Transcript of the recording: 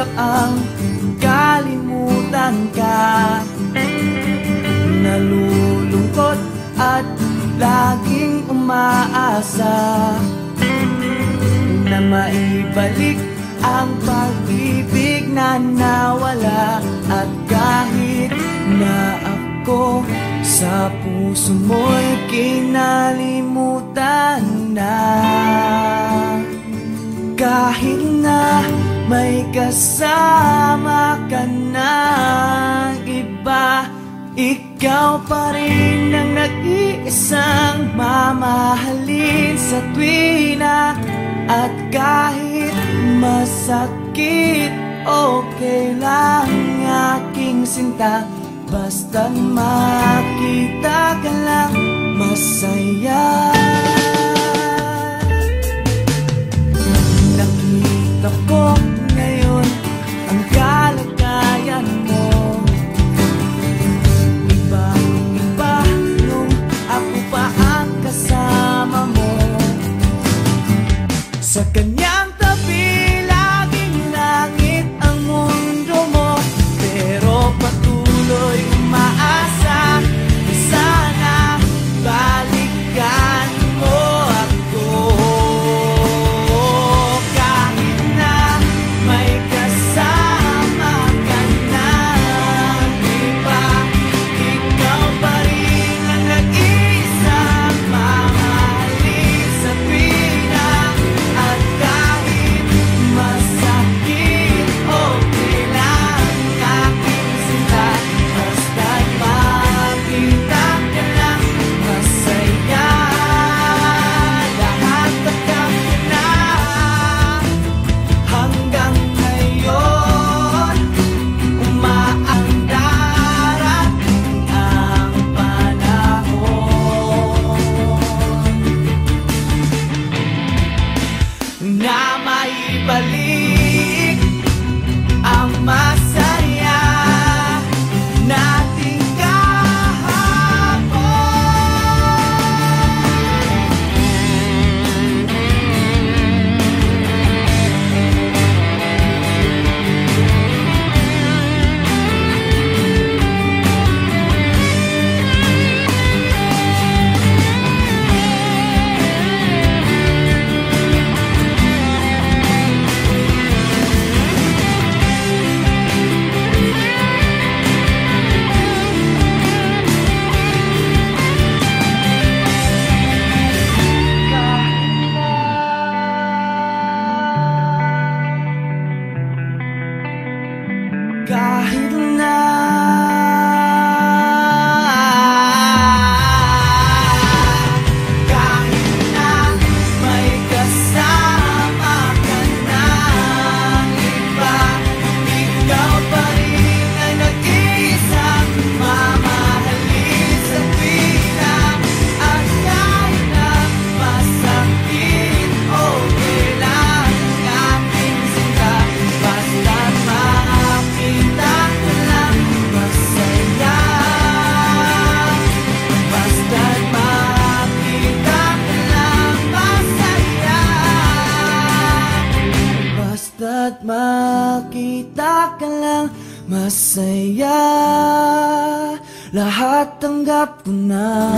mahirap ang kalimutan ka. Nalulungkot at laging umaasa na maibalik ang pag-ibig na nawala. At kahit na ako sa puso mo'y kinalimutan na, kahit na may kasama ka ng iba, ikaw pa rin ang nag-iisang mamahalin sa tuwina. At kahit masakit, okay lang aking sinta, basta't makita ka lang masaya. Nakita ko ngayon ang kalagayan mo, iba nung ako pa ang kasama mo. Sa kanyang tabi, laging langit ang mundo mo, pero patuloy umaasa, sana balikan mo ako. Kahit na may kasama ka ng iba, ikaw pa rin ang nag-iisang mamahalin sa tuwina. At kahit masakit, okay lang aking sinta, basta't makita ka lang masaya. Lahat tanggap ko na, hanggang ngayon umaandar ang panahon na maibalik ang masaya nating kahapon. Kahit na may kasama ka ng iba, ikaw pa rin ang nag-iisang mamahalin sa tuwina. At kahit na masakit, okay lang aking sinta, basta't makita ka lang masaya. Basta't makita ka lang masaya. Basta't makita ka lang masaya. Lahat tanggap ko na.